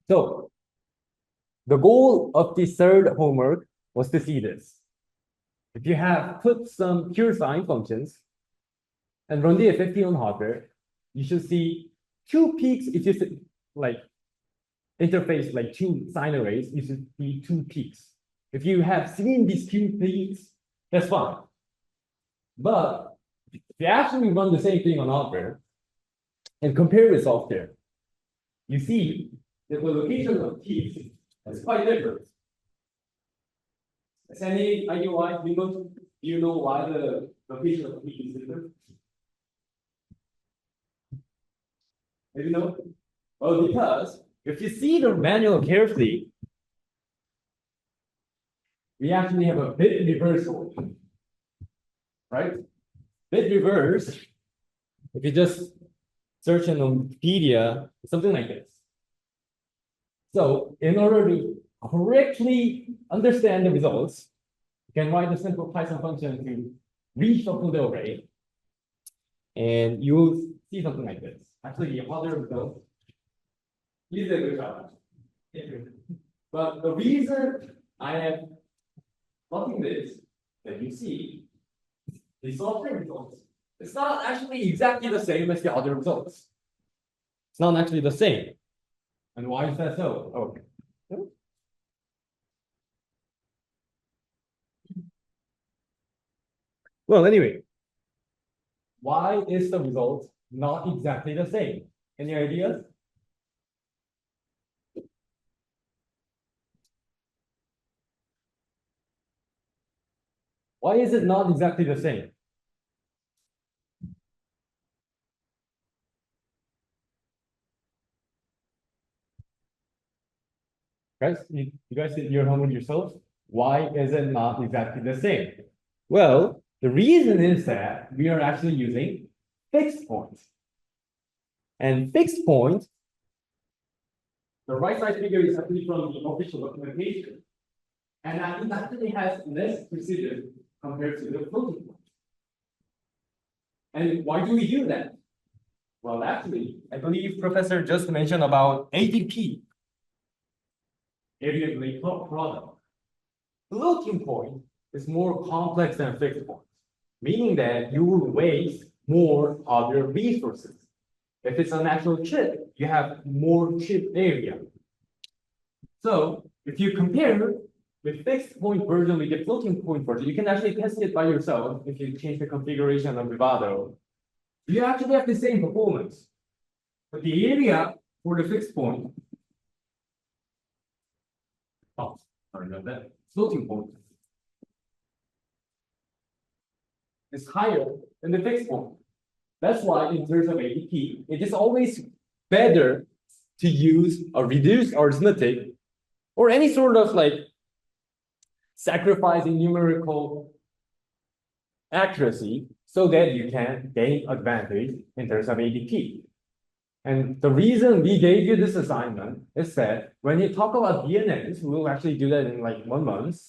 So the goal of the third homework was to see this. If you have put some pure sine functions and run the FFT on hardware, you should see two peaks. If you like interface like two sine arrays, you should see two peaks. If you have seen these two peaks, that's fine. But if you actually run the same thing on hardware and compare with software, you see that the location of peaks is quite different. Is any idea why? Do you know why the location of peak is different? Maybe no? Well, because if you see the manual carefully, we actually have a bit reversal, right? Bit reverse, if you just search in Wikipedia, something like this. So in order to correctly understand the results, you can write a simple Python function to reshuffle the array, and you'll see something like this. Actually, the other result, you did a good job. But the reason I am plotting this, that you see, the software results, it's not actually exactly the same as the other results. It's not actually the same. And why is that so? Okay. Well, anyway, why is the result not exactly the same? Any ideas? Why is it not exactly the same? Guys, you guys did your homework yourselves? Why is it not exactly the same? Well, the reason is that we are actually using fixed points. And fixed point, the right side figure is actually from the official documentation. And it actually has less precision compared to the floating point. And why do we do that? Well, actually, I believe Professor just mentioned about ADP, area delay product. Floating point is more complex than fixed point, meaning that you will waste more of your resources. If it's an actual chip, you have more chip area. So if you compare with fixed point version with the floating point version, you can actually test it by yourself if you change the configuration of Vivado. You actually have the same performance, but the area for the fixed point, sorry about that, floating point is higher than the fixed point. That's why in terms of ADP, it is always better to use a reduced arithmetic or any sort of like sacrificing numerical accuracy so that you can gain advantage in terms of ADP. And the reason we gave you this assignment is that when you talk about DNNs, we will actually do that in like 1 month.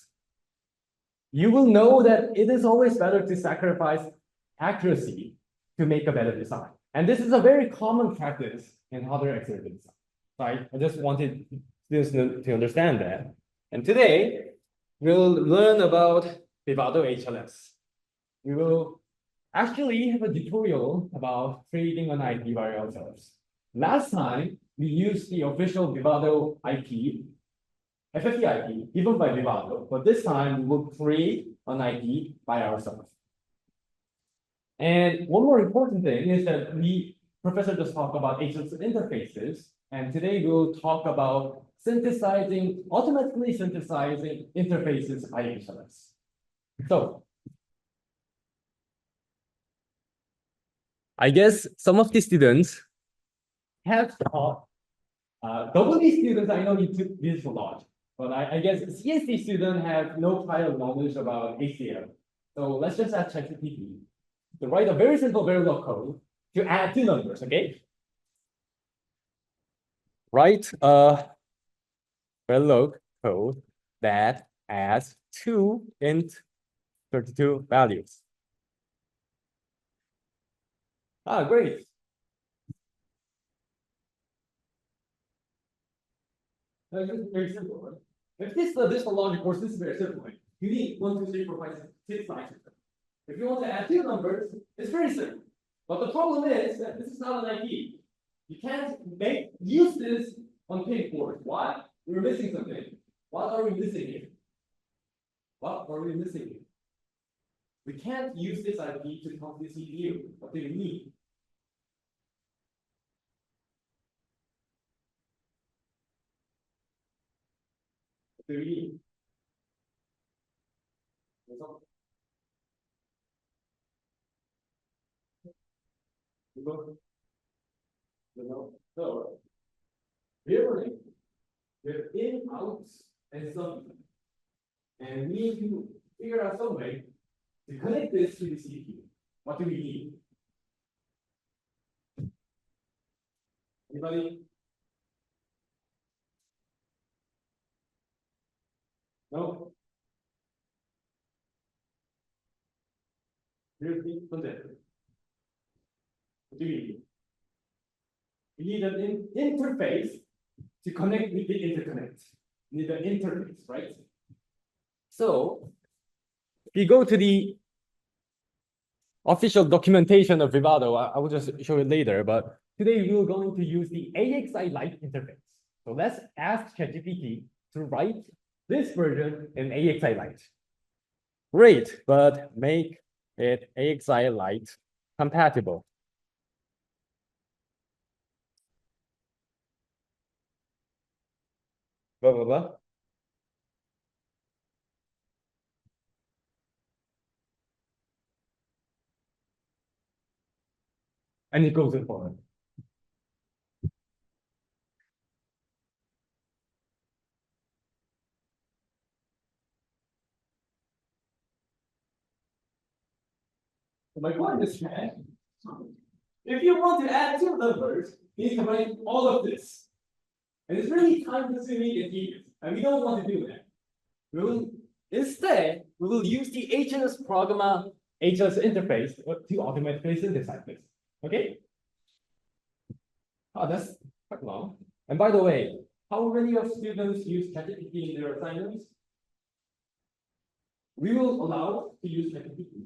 You will know that it is always better to sacrifice accuracy to make a better design. And this is a very common practice in other accelerated design. Right? I just wanted students to understand that. And today, we'll learn about Vivado HLS. We will actually have a tutorial about creating an IP by ourselves. Last time, we used the official Vivado IP, FFT IP, given by Vivado, but this time we will create an IP by ourselves. And one more important thing is that Professor just talked about HLS interfaces, and today we'll talk about automatically synthesizing interfaces by HLS. So, I guess some of the students have taught, WD students, I know you took this a lot, but I guess CSD students have no prior knowledge about HCL. So let's just ask ChatGPT to write a very simple Verilog code to add 2 numbers, okay? Write a Verilog code that adds 2 int 32 values. Ah, great. This is very simple, right? If this is the additional logic course, this is very simple. Right? You need 1, 2, 3, 4, 5, 6 lines. If you want to add two numbers, it's very simple. But the problem is that this is not an IP. You can't use this on PYNQ board. Why? We're missing something. What are we missing here? What are we missing here? We can't use this IP to talk to the CPU. What do we need? What do we need? So, we're in, out, and something. And we need to figure out some way to connect this to the CPU. What do we need? Anybody? No? Here's the concept. What do we need? We need an interface to connect with the interconnect. We need an interface, right? So, if you go to the official documentation of Vivado, I will just show it later, but today we're going to use the AXI Lite interface. So let's ask ChatGPT to write this version in AXI Lite. Great, but make it AXI Lite compatible. Blah, blah, blah. And it goes in forward. So my point is that if you want to add two numbers, you need to write all of this. And it's really time consuming and tedious. And we don't want to do that. Instead, we will use the HLS Programma HLS interface to automatically synthesize this. Okay? Oh, that's quite long. And by the way, how many of students use ChatGPT in their assignments? We will allow to use ChatGPT.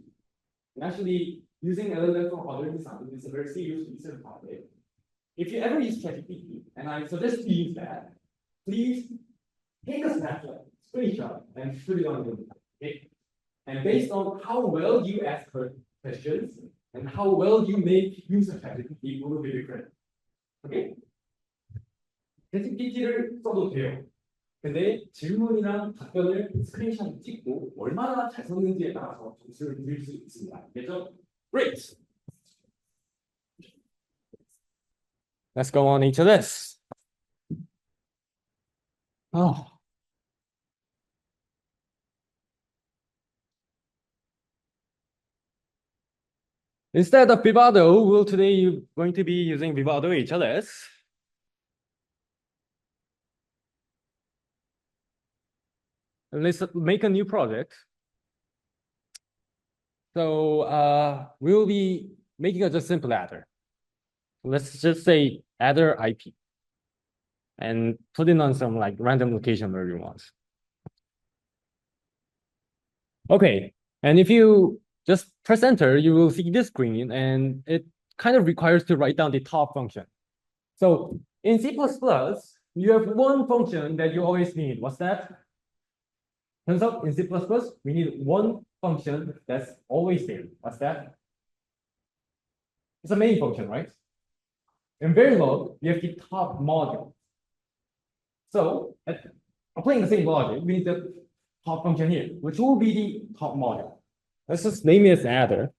And actually, using LLM for other design is a very serious research topic. If you ever use ChatGPT, and I suggest you use that, please take a snapshot, screenshot, and put it on your okay? And based on how well you ask her questions and how well you make use of ChatGPT will be different. 오케이? 채팅PT를 써도 돼요. 근데 질문이랑 답변을 스크린샷 찍고 얼마나 잘 썼는지에 따라서 점수를 드릴 수 있습니다. 알겠죠? Great! Let's go on into this. Oh. Instead of Vivado, we'll today going to be using Vivado HLS. And let's make a new project. So we'll be making a just simple adder. Let's just say adder IP. And put it on some like random location where you want. Okay, and if you just press enter, you will see this screen, and it kind of requires to write down the top function. So in C++, you have one function that you always need. What's that? Turns out in C++, we need one function that's always there. What's that? It's a main function, right? In Verilog, we have the top module. So applying the same logic, we need the top function here, which will be the top module. Let's just name it as adder.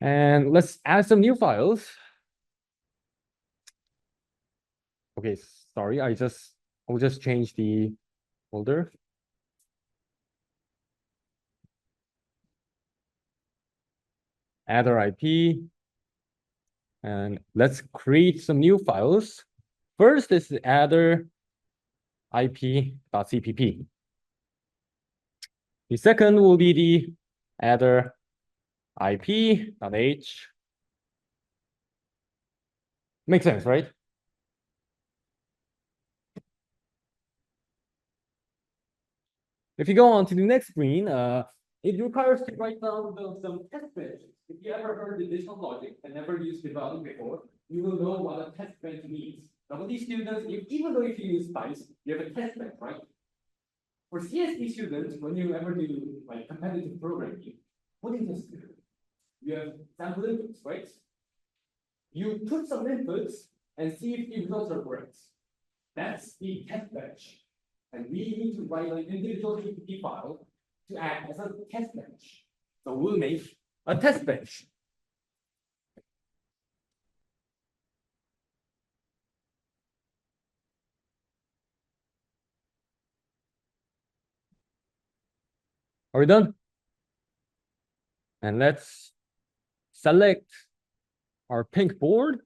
And let's add some new files. Okay, sorry, I'll just change the folder. Adder IP. And let's create some new files. First is adder IP.cpp. The second will be the adder IP.h. Makes sense, right? If you go on to the next screen, it requires to write down some test benches. If you ever heard digital logic and never used Vivado before, you will know what a test bench means. Now, these students, even though if you use SPICE, you have a test bench, right? For CSP students, when you ever do like competitive programming, what do you just do? You have sample inputs, right? You put some inputs and see if the results are correct. That's the test bench. And we need to write an individual GPT file to act as a test bench. So we'll make a test bench. Are we done? And let's select our pink board.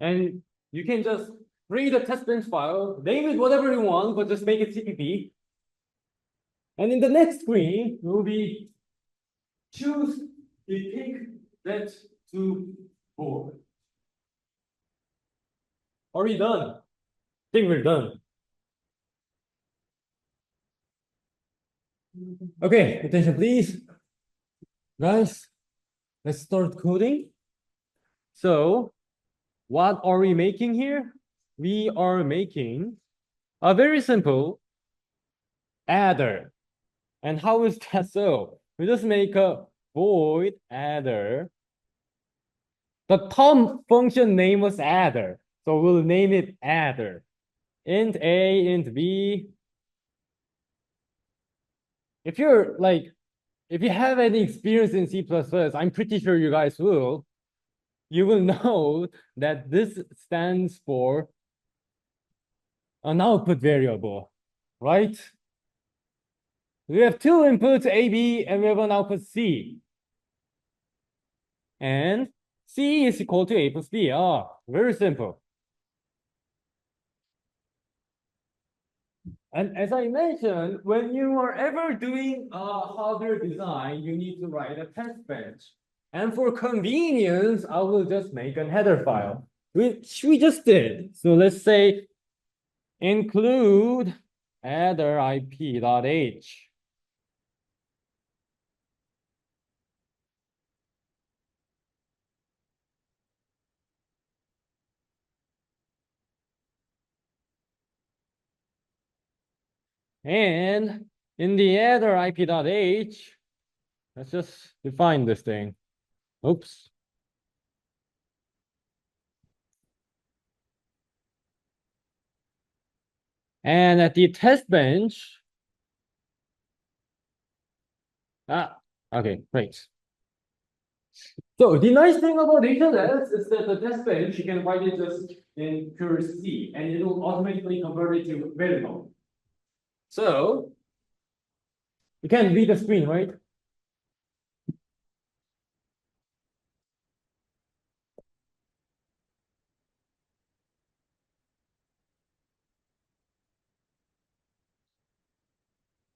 And you can just read a test bench file, name it whatever you want, but just make it CPP. And in the next screen, we'll be choose the pink Lab2 board. Are we done? I think we're done. Okay, attention please. Guys, let's start coding. So, what are we making here? We are making a very simple adder. And how is that so? We just make a void adder. The top function name was adder, so we'll name it adder. Int A, int B. If you have any experience in C++, I'm pretty sure you guys will. You will know that this stands for an output variable, right? We have two inputs, A, B, and we have an output C. And C is equal to A plus B. Very simple. And as I mentioned, when you are ever doing a hardware design, you need to write a test bench. And for convenience, I will just make a header file, which we just did. So let's say include adder IP.h. And in the adder IP.h, let's just define this thing. Oops. And at the test bench, okay, great. So the nice thing about HLS is that the test bench, you can write it just in pure C, and it will automatically convert it to variable. So you can read the screen, right?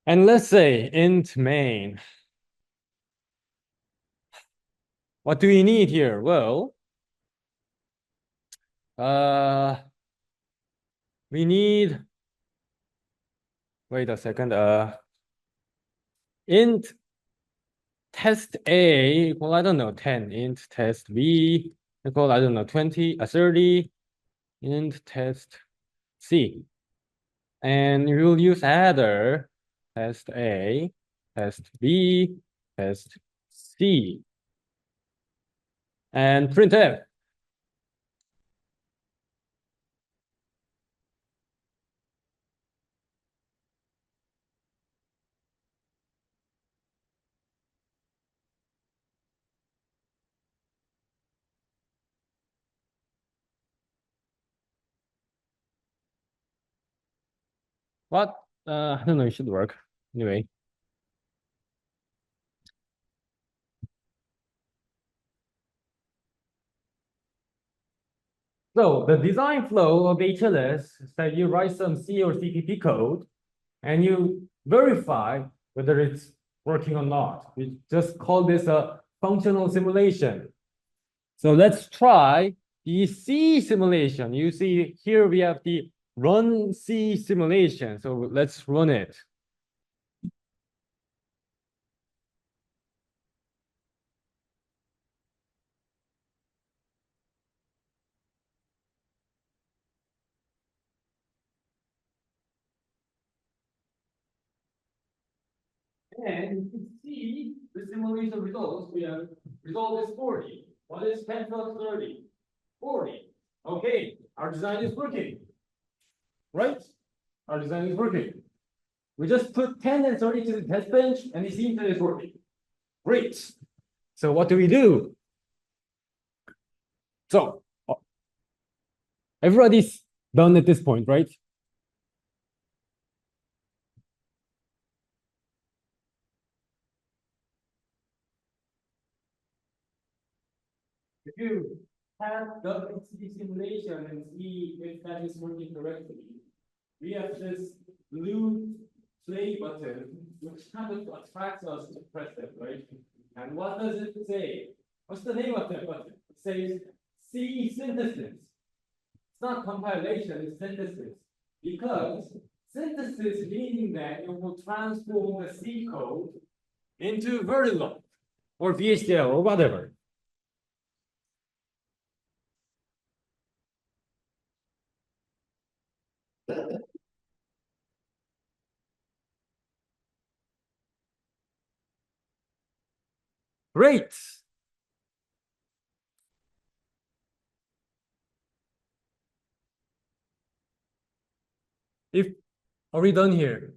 And let's say int main. What do we need here? Well, we need, wait a second, int test A equal, I don't know, 10, int test B equal, I don't know, 20, 30, int test C. And we will use adder test A, test B, test C, and printf. What? I don't know, it should work. Anyway. So the design flow of HLS is that you write some C or CPP code and you verify whether it's working or not. We just call this a functional simulation. So let's try the C simulation. You see here we have the run C simulation. So let's run it. And you can see the simulation results. We have result is 40. What is 10 plus 30? 40. Okay, our design is working. Right? Our design is working. We just put 10 and 30 to the test bench, and it seems that it's working. Great. So what do we do? So everybody's done at this point, right? If you have the simulation and see if that is working correctly, we have this blue play button, which kind of attracts us to press it, right? And what does it say? What's the name of that button? It says C synthesis. It's not compilation, it's synthesis. Because synthesis meaning that it will transform the C code into Verilog or VHDL or whatever. Great. If are we done here?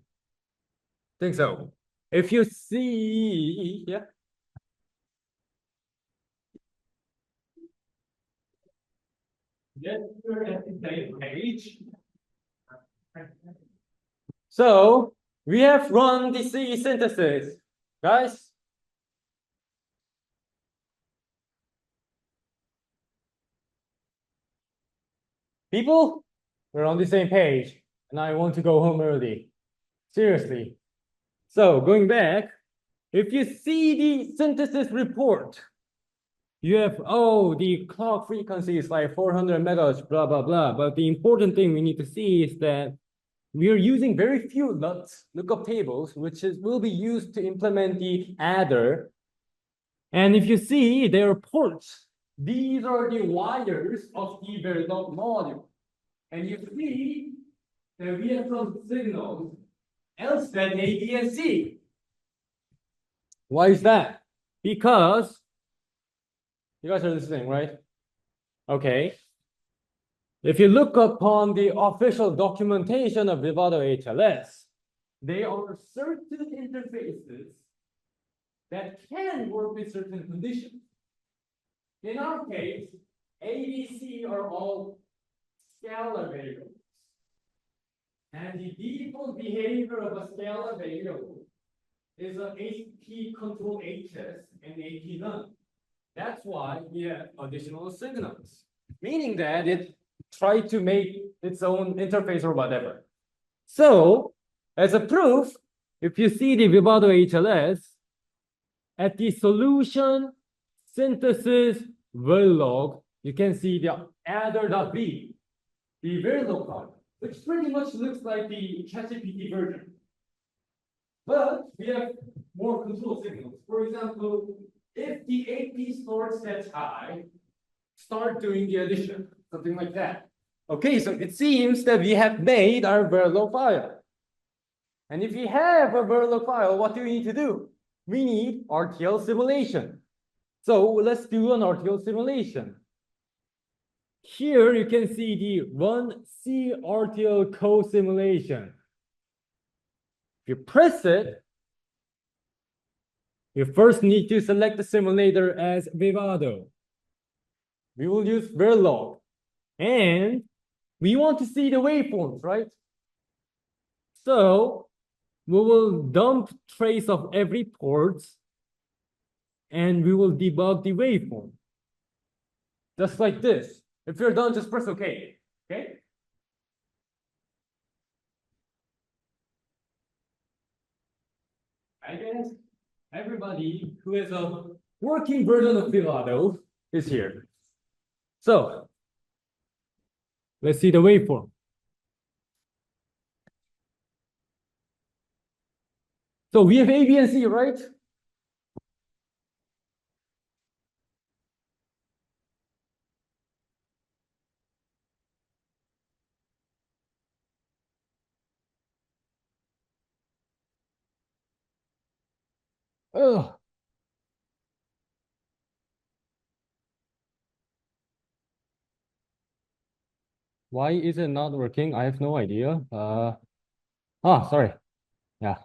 Think so. If you see, yeah. Yes, we're at the same page. So we have run the C synthesis, guys. People, we're on the same page, and I want to go home early. Seriously. So going back, if you see the synthesis report, you have, oh, the clock frequency is like 400 megahertz, blah, blah, blah. But the important thing we need to see is that we are using very few LUTs, lookup tables, which will be used to implement the adder. And if you see, there are ports. These are the wires of the Verilog module. And you see that we have some signals else than A, B, and C. Why is that? Because you guys are listening, right? Okay. If you look upon the official documentation of Vivado HLS, there are certain interfaces that can work with certain conditions. In our case, A, B, C are all scalar variables. And the default behavior of a scalar variable is an AP control HS and AP none. That's why we have additional signals, meaning that it tried to make its own interface or whatever. So, as a proof, if you see the Vivado HLS, at the solution synthesis Verilog, you can see the adder.v, the Verilog file, which pretty much looks like the ChatGPT version. But we have more control signals. For example, if the AP store sets high, start doing the addition, something like that. Okay, so it seems that we have made our Verilog file. And if we have a Verilog file, what do we need to do? We need RTL simulation. So let's do an RTL simulation. Here you can see the run C RTL co-simulation. If you press it, you first need to select the simulator as Vivado. We will use Verilog. And we want to see the waveforms, right? So we will dump trace of every port and we will debug the waveform. Just like this. If you're done, just press OK. Okay? I guess everybody who has a working version of Vivado is here. So let's see the waveform. So we have A, B, and C, right? Oh, why is it not working? I have no idea. Sorry. Yeah.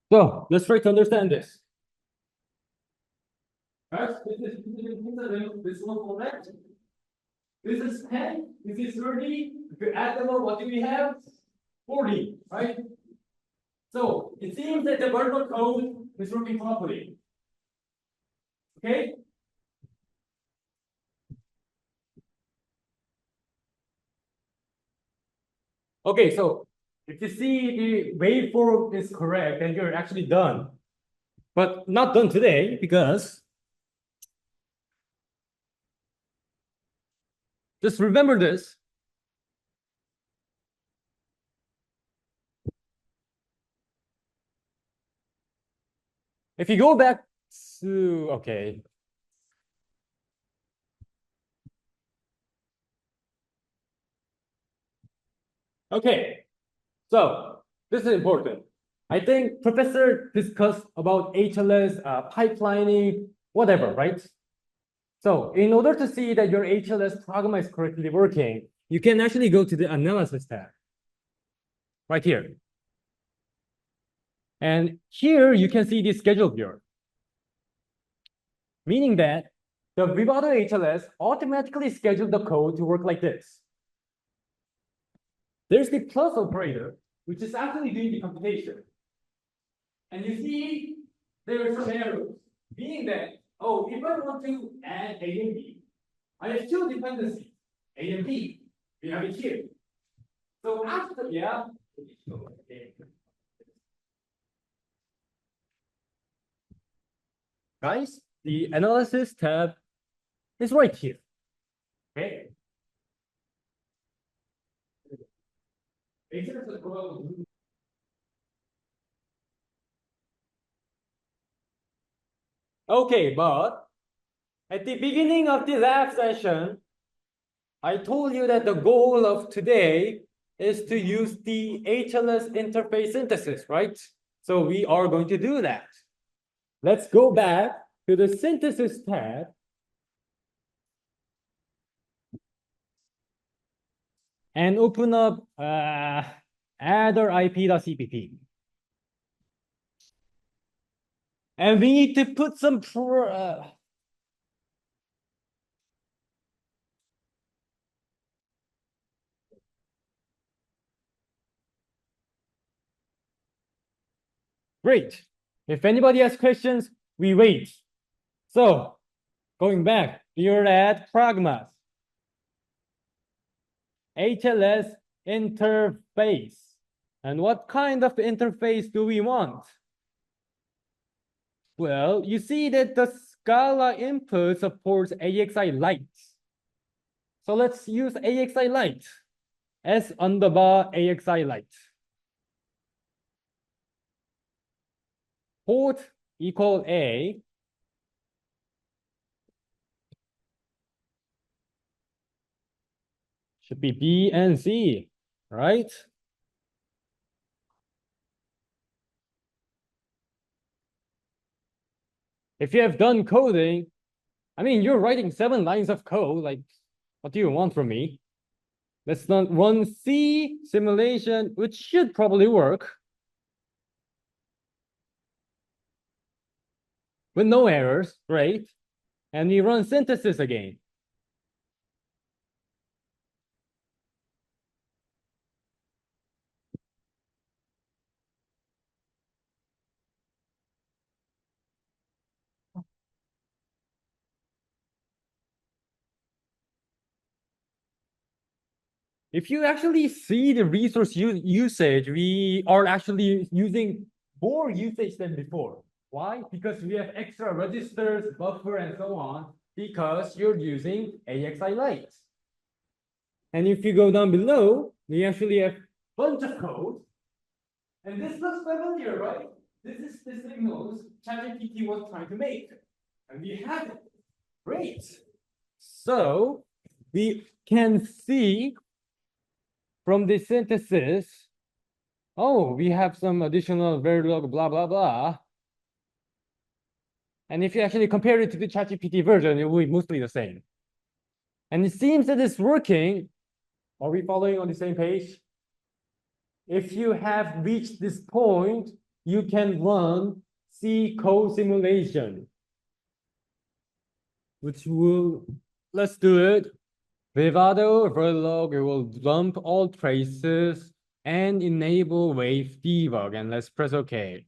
So let's try to understand this. First, this one correct. This is 10, this is 30. If you add them all, what do we have? 40, right? So it seems that the verbal code is working properly. Okay? Okay, so if you see the waveform is correct, then you're actually done. But not done today because just remember this. If you go back to, okay. Okay, so this is important. I think professor discussed about HLS, pipelining, whatever, right? So in order to see that your HLS program is correctly working, you can actually go to the analysis tab right here. And here you can see the schedule viewer, meaning that the Vivado HLS automatically scheduled the code to work like this. There's the plus operator, which is actually doing the computation. And you see there are some arrows, meaning that, oh, if I want to add A and B, I have two dependencies, A and B. We have it here. So after, yeah. Guys, the analysis tab is right here. Okay. Okay, but at the beginning of the lab session, I told you that the goal of today is to use the HLS interface synthesis, right? So we are going to do that. Let's go back to the synthesis tab and open up adder IP.cpp. And we need to put some great. If anybody has questions, we wait. So going back, you're at pragmas. HLS interface. And what kind of interface do we want? Well, you see that the Scala input supports AXI Lite. So let's use AXI Lite. S underbar AXI Lite. Port equal A. Should be B and C, right? If you have done coding, I mean, you're writing 7 lines of code. Like, what do you want from me? Let's not run C simulation, which should probably work with no errors, right? And we run synthesis again. if you actually see the resource usage, we are actually using more usage than before. Why? Because we have extra registers, buffer, and so on, because you're using AXI Lite. And if you go down below, we actually have a bunch of code. And this looks familiar, right? This is the signals ChatGPT was trying to make. And we have it. Great. So we can see from the synthesis, oh, we have some additional Verilog, blah, blah, blah. And if you actually compare it to the ChatGPT version, it will be mostly the same. And it seems that it's working. Are we following on the same page? If you have reached this point, you can run C code simulation, which will, let's do it. Vivado Verilog, it will dump all traces and enable wave debug, and let's press OK.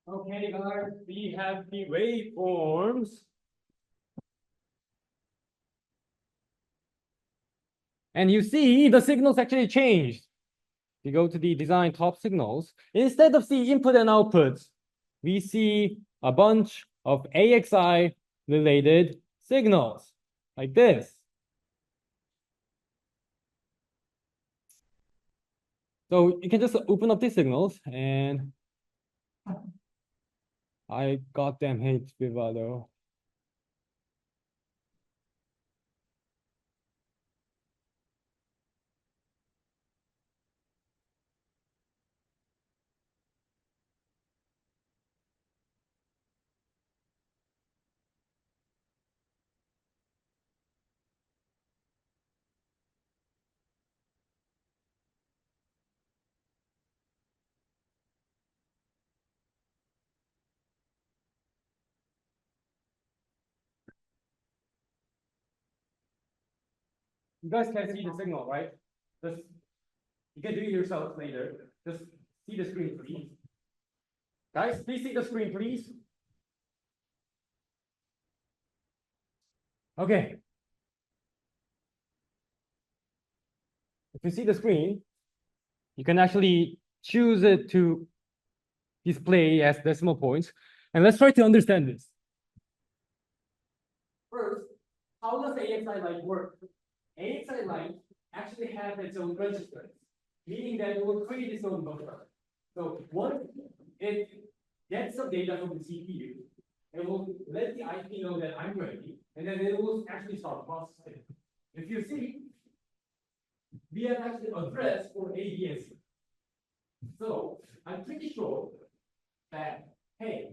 Okay, guys, we have the waveforms. And you see the signals actually changed. You go to the design top signals. Instead of see input and outputs, we see a bunch of AXI related signals like this. So you can just open up these signals and I goddamn hate Vivado. You guys can see the signal, right? Just you can do it yourself later. Just see the screen, please. Guys, please see the screen, please. Okay. If you see the screen, you can actually choose it to display as decimal points. And let's try to understand this. First, how does AXI Lite work? AXI Lite actually has its own registers, meaning that it will create its own buffer. So once it gets some data from the CPU, it will let the IP know that I'm ready, and then it will actually start processing. If you see, we have actually addressed for A, B, and C. So I'm pretty sure that, hey,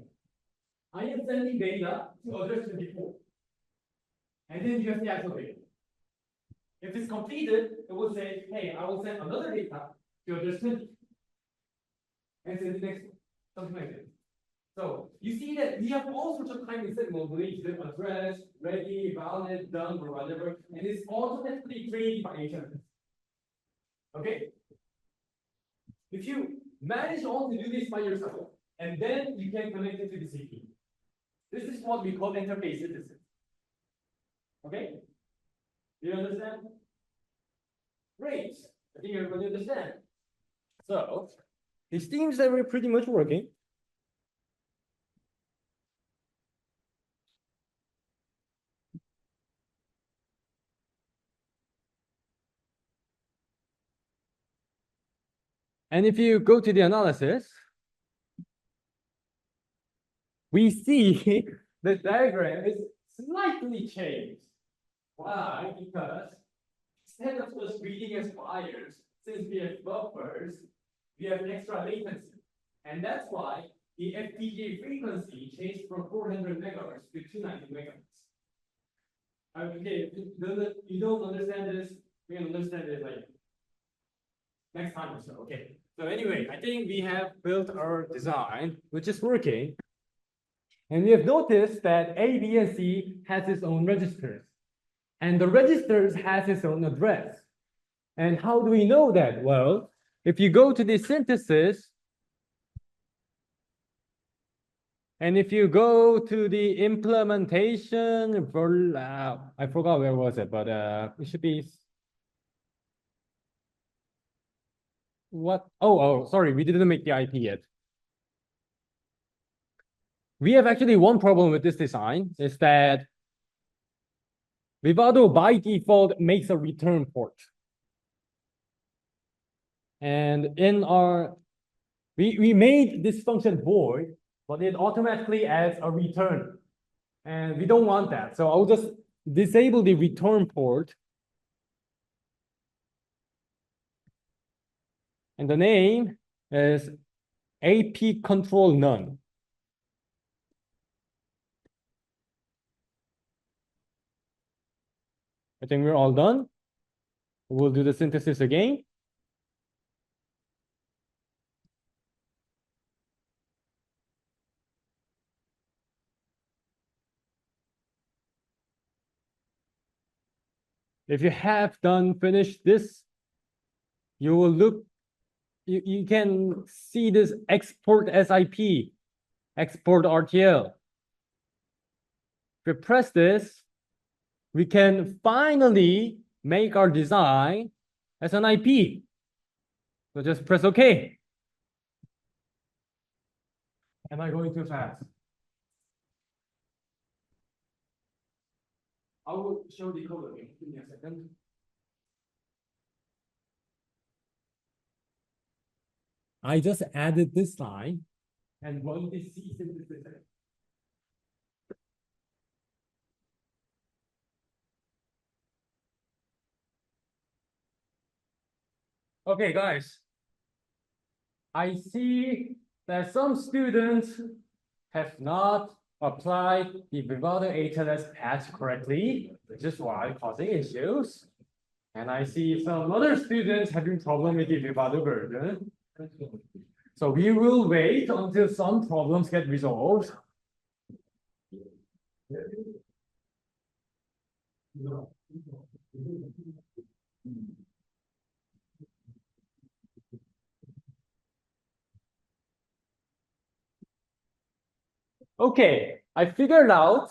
I am sending data to address 24. And then you have the actual data. If it's completed, it will say, hey, I will send another data to address 20. And send the next one, something like this. So you see that we have all sorts of timing signals related to address, ready, valid, done, or whatever, and it's automatically created by HLS. Okay? If you manage all to do this by yourself, and then you can connect it to the CPU. This is what we call interface synthesis. Okay? Do you understand? Great. I think everybody understand. So it seems that we're pretty much working. And if you go to the analysis, we see the diagram is slightly changed. Why? Because instead of just reading as wires, since we have buffers, we have extra latency. And that's why the FPGA frequency changed from 400 megahertz to 290 megahertz. Okay, you don't understand this, we can understand it like next time or so. Okay. So anyway, I think we have built our design, which is working. And we have noticed that A, B, and C has its own registers. And the registers has its own address. And how do we know that? Well, if you go to the synthesis, and if you go to the implementation for, I forgot where was it, but it should be what? Oh, sorry, we didn't make the IP yet. We have actually one problem with this design is that Vivado by default makes a return port. And in our, we made this function void, but it automatically adds a return. And we don't want that. So I'll just disable the return port. And the name is AP control none. I think we're all done. We'll do the synthesis again. If you have finished this, you will look, you can see this export SIP, export RTL. If you press this, we can finally make our design as an IP. So just press OK. Am I going too fast? I will show the code again. Give me a second. I just added this line and run this C synthesis. Okay, guys. I see that some students have not applied the Vivado HLS patch correctly, which is why causing issues. And I see some other students having problem with the Vivado version. So we will wait until some problems get resolved. Okay, I figured out.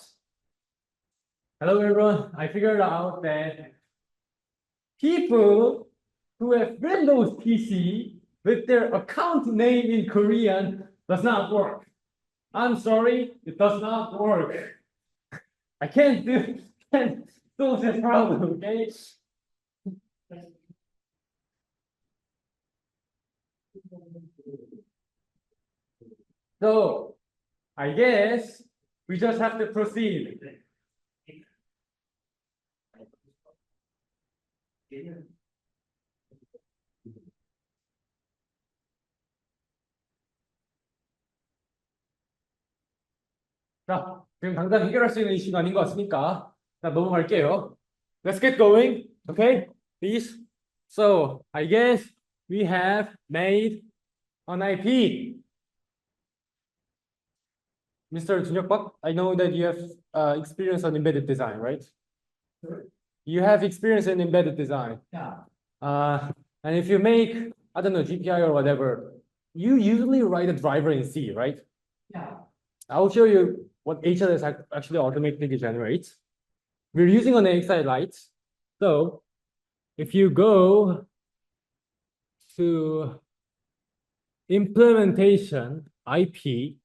Hello, everyone. I figured out that people who have Windows PC with their account name in Korean does not work. I'm sorry, it does not work. I can't solve this problem, okay? So I guess we just have to proceed. 자, 지금 당장 해결할 수 있는 이슈가 아닌 것 같으니까 자, 넘어갈게요. Let's get going, okay? Please. So I guess we have made an IP. Mr. Junhyuk, I know that you have experience on embedded design, right? Sure. You have experience in embedded design. Yeah. And if you make, I don't know, GPI or whatever, you usually write a driver in C, right? Yeah. I'll show you what HLS actually automatically generates. We're using an AXI light. So if you go to implementation IP,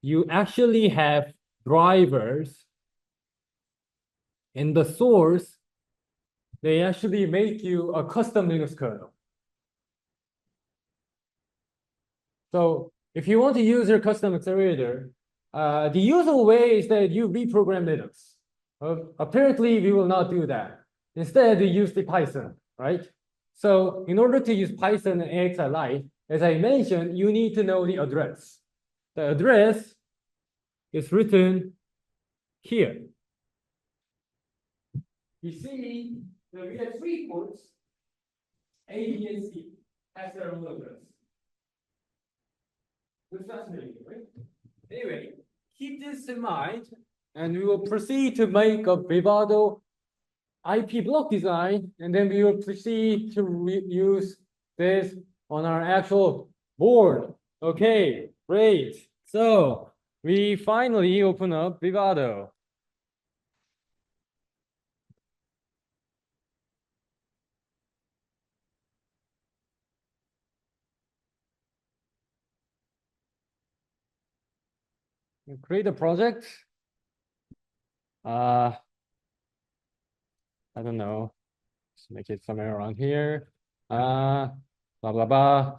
you actually have drivers in the source. They actually make you a custom Linux kernel. So if you want to use your custom accelerator, the usual way is that you reprogram Linux. Apparently, we will not do that. Instead, we use the Python, right? So in order to use Python and AXI Lite, as I mentioned, you need to know the address. The address is written here. You see that we have 3 ports, A, B, and C, has their own address. That's fascinating, right? Anyway, keep this in mind, and we will proceed to make a Vivado IP block design, and then we will proceed to use this on our actual board. Okay, great. So we finally open up Vivado. You create a project. I don't know. Let's make it somewhere around here. Blah blah blah.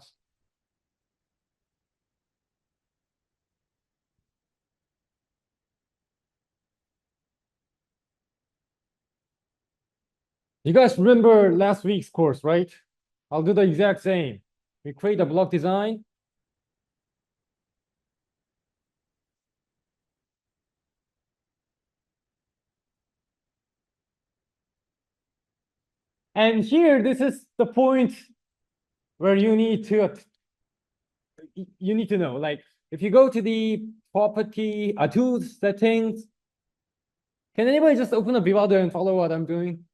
You guys remember last week's course, right? I'll do the exact same. We create a block design. And here, this is the point where you need to know, like, if you go to the property tools settings, can anybody just open up Vivado and follow what I'm doing?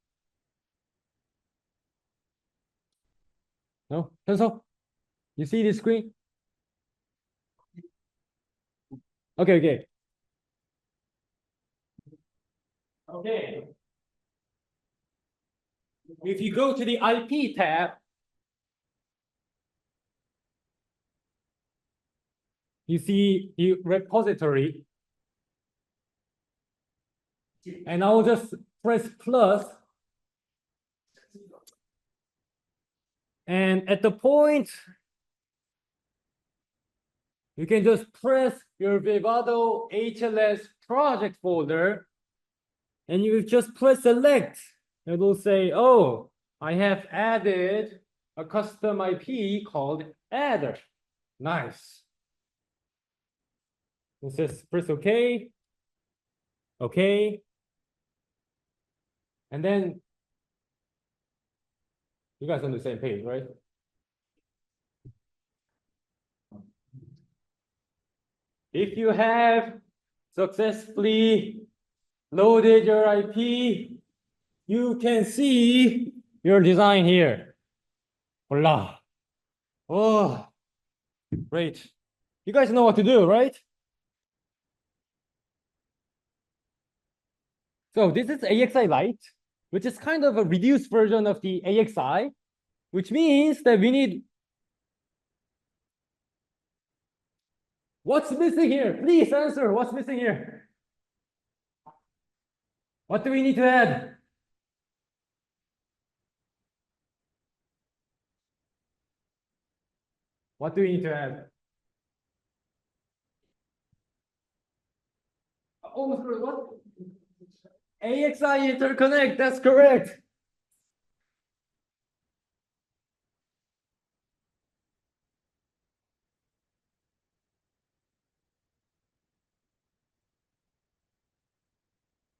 No? Pencil? You see this screen? Okay, okay. Okay. If you go to the IP tab, you see the repository. And I'll just press plus. And at the point, you can just press your Vivado HLS project folder, and you just press select. It will say, oh, I have added a custom IP called adder. Nice. It says press OK. OK. And then you guys on the same page, right? If you have successfully loaded your IP, you can see your design here. Voila. Oh, great. You guys know what to do, right? So this is AXI Lite, which is kind of a reduced version of the AXI, which means that we need. What's missing here? Please answer. What's missing here? What do we need to add? What do we need to add? Oh, what? AXI interconnect. That's correct.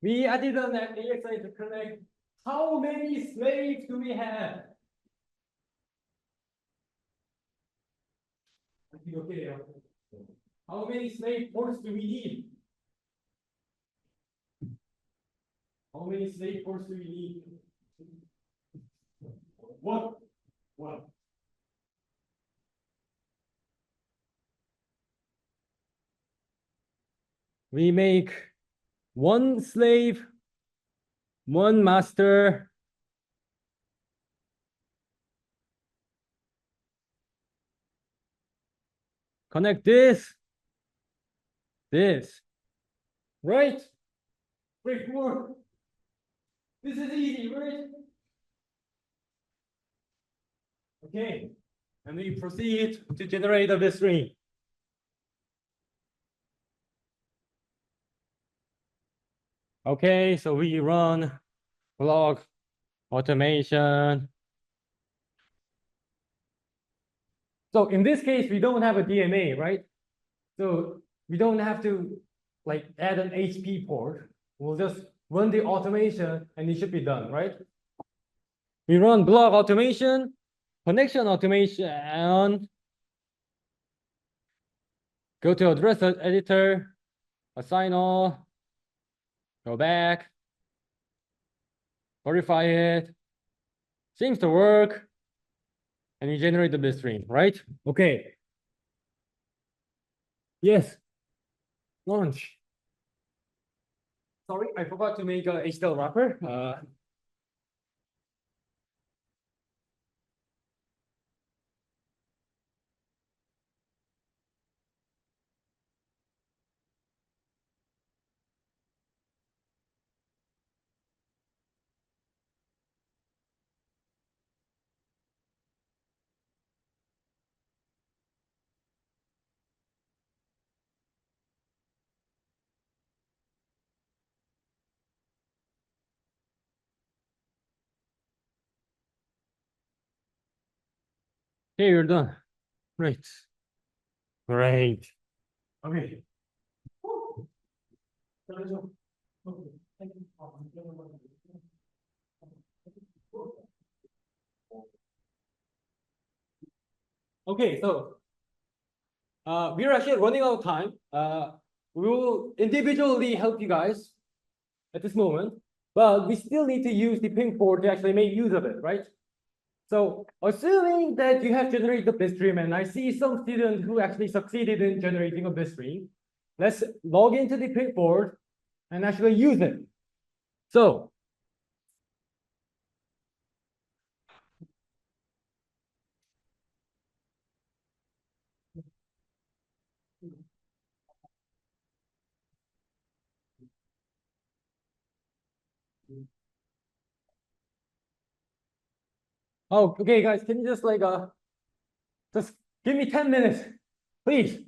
We added an AXI interconnect. How many slaves do we have? Okay. How many slave ports do we need? How many slave ports do we need? One. One. We make one slave, one master. Connect this. Right? Break more. This is easy, right? Okay. And we proceed to generate a string. Okay, so we run block automation. So in this case, we don't have a DMA, right? So we don't have to like add an HP port. We'll just run the automation and it should be done, right? We run block automation, connection automation, go to address editor, assign all, go back, verify it, seems to work, and you generate the bitstream, right? Okay. Yes. Launch. Sorry, I forgot to make a HTML wrapper. Okay, you're done. Great. Great. Okay. Okay, so we're actually running out of time. We will individually help you guys at this moment, but we still need to use the PYNQ board to actually make use of it, right? So assuming that you have generated the bitstream, and I see some students who actually succeeded in generating a bitstream, let's log into the PYNQ board and actually use it. So oh, okay, guys, can you just like just give me 10 minutes, please?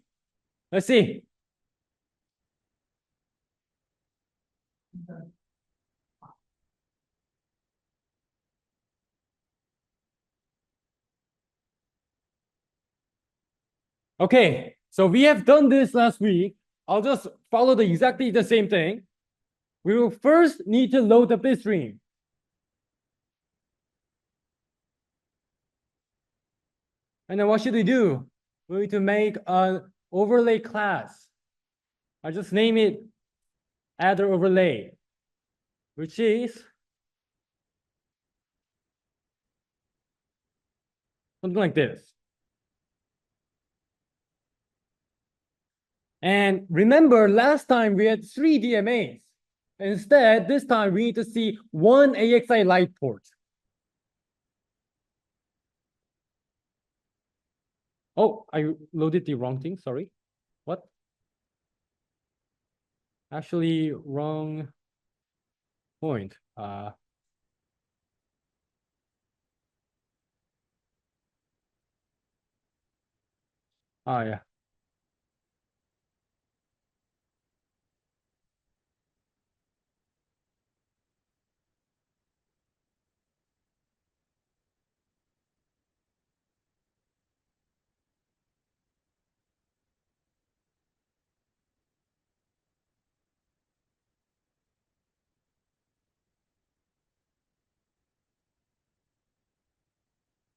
Let's see. Okay, so we have done this last week. I'll just follow exactly the same thing. We will first need to load the bitstream. And then what should we do? We need to make an overlay class. I just name it adder overlay, which is something like this. And remember, last time we had 3 DMAs. Instead, this time we need to see one AXI light port. Oh, I loaded the wrong thing, sorry. What? Actually, wrong point. Yeah.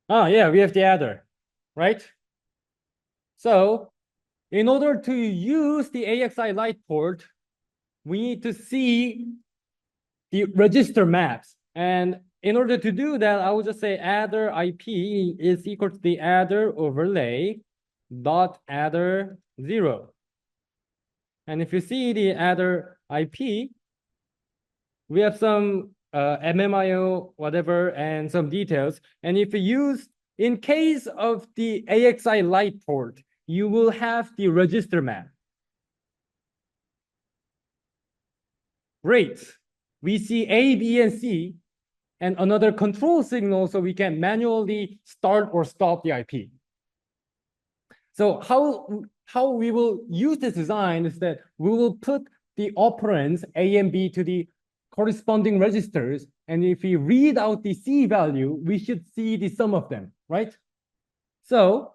Yeah, we have the adder, right? So in order to use the AXI light port, we need to see the register maps. And in order to do that, I will just say adder IP is equal to the adder overlay dot adder 0. And if you see the adder IP, we have some MMIO, whatever, and some details. And if you use, in case of the AXI light port, you will have the register map. Great. We see A, B, and C, and another control signal so we can manually start or stop the IP. So how we will use this design is that we will put the operands A and B to the corresponding registers. And if we read out the C value, we should see the sum of them, right? So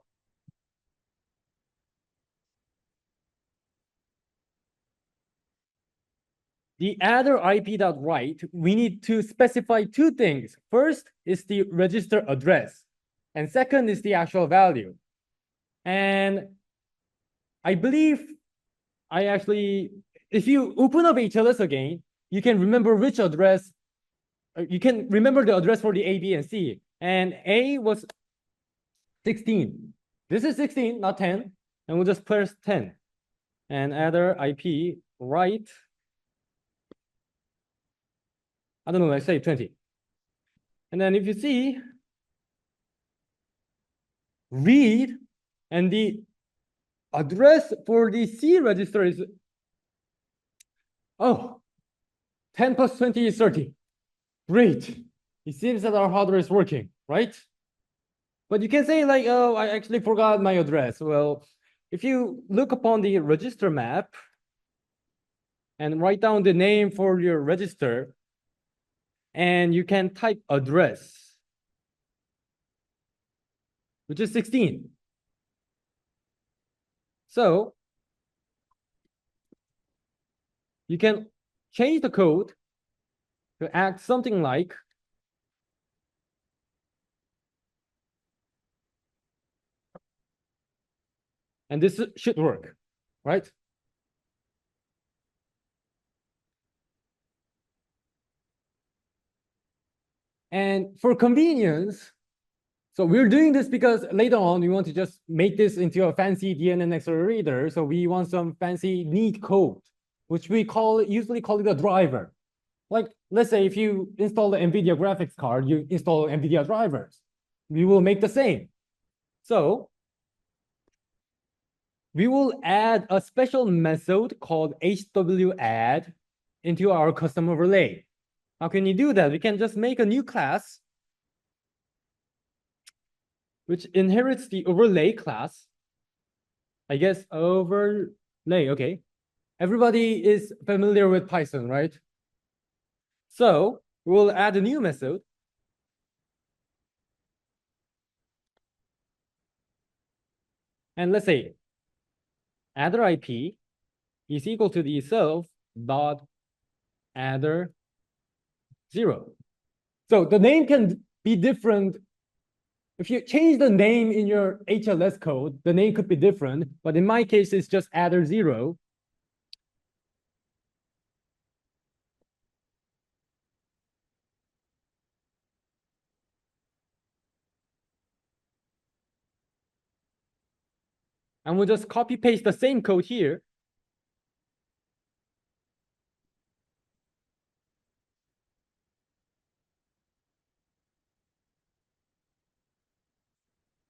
the adder IP.write, we need to specify 2 things. First is the register address, and second is the actual value. And I believe I actually if you open up HLS again, you can remember which address, you can remember the address for the A, B, and C. And A was 16. This is 16, not 10. And we'll just press 10. And other IP, write, I don't know, let's say 20. And then if you see, read, and the address for the C register is, oh, 10 plus 20 is 30. Great. It seems that our hardware is working, right? But you can say like, oh, I actually forgot my address. Well, if you look upon the register map and write down the name for your register, and you can type address, which is 16. So you can change the code to act something like, and this should work, right? And for convenience, so we're doing this because later on we want to just make this into a fancy DNN accelerator. So we want some fancy neat code, which we usually call it a driver. Like, let's say if you install the NVIDIA graphics card, you install NVIDIA drivers. We will make the same. So we will add a special method called HWAdd into our custom overlay. How can you do that? We can just make a new class which inherits the overlay class. I guess overlay, okay. Everybody is familiar with Python, right? So we'll add a new method. And let's say adder IP is equal to the self dot adder 0. So the name can be different. If you change the name in your HLS code, the name could be different, but in my case, it's just adder 0. And we'll just copy paste the same code here.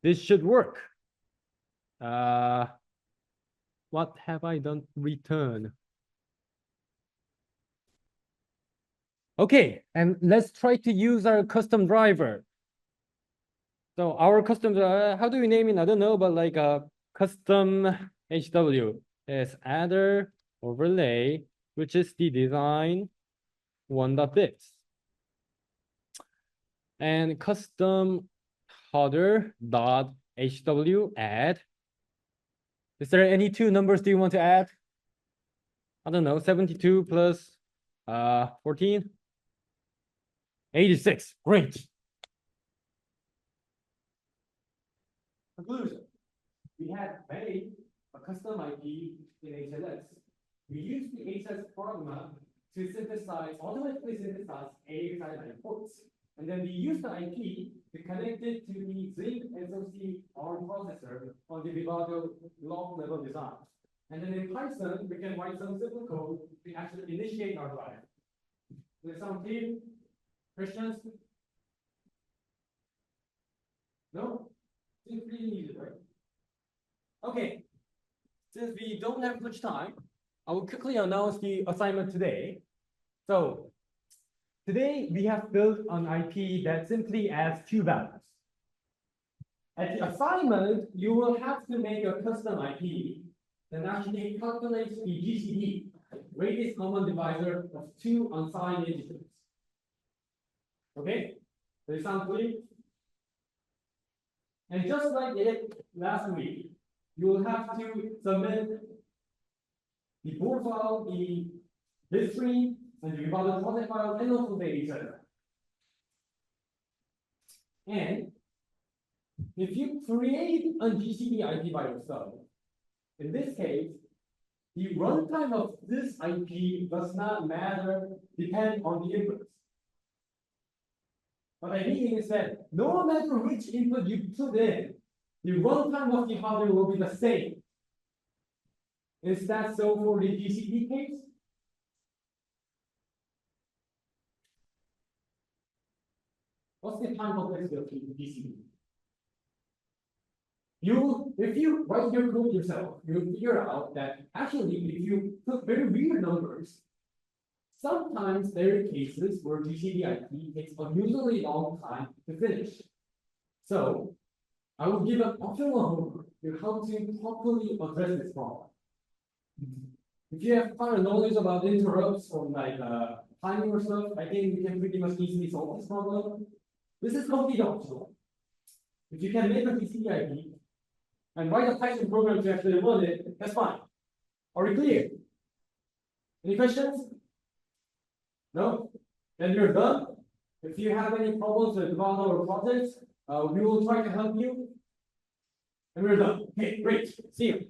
This should work. What have I done? Return. Okay, and let's try to use our custom driver. So our custom, how do we name it? I don't know, but like a custom HW is adder overlay, which is the design 1.bits. And custom header dot HW add. Is there any two numbers do you want to add? I don't know, 72 plus 14. 86. Great. Conclusion. We have made a custom IP in HLS. We use the HLS program to automatically synthesize AXI ports. And then we use the IP to connect it to the Zinc SoC ARM processor on the Vivado block level design. And then in Python, we can write some simple code to actually initiate our drive. Does that sound clear? Questions? No? It's pretty easy, right? Okay. Since we don't have much time, I will quickly announce the assignment today. So today we have built an IP that simply adds two values. At the assignment, you will have to make a custom IP that actually calculates the GCD, greatest common divisor of two unsigned integers. Okay? Does it sound clear? And just like it last week, you will have to submit the board file, the history, and the Vivado project file, and also the etc. And if you create a GCD IP by yourself, in this case, the runtime of this IP does not depend on the inputs. What I mean is that no matter which input you put in, the runtime of the hardware will be the same. Is that so for the DCD case? What's the time complexity of the DCD? If you write your code yourself, you'll figure out that actually, if you put very weird numbers, sometimes there are cases where DCD IP takes unusually long time to finish. So I will give an optional homework to how to properly address this problem. If you have prior knowledge about interrupts or like timing or stuff, I think we can pretty much easily solve this problem. This is completely optional. If you can make a DCD IP and write a Python program to actually run it, that's fine. Are we clear? Any questions? No? Then you're done. If you have any problems with Vivado or projects, we will try to help you. And we're done. Okay, great. See you.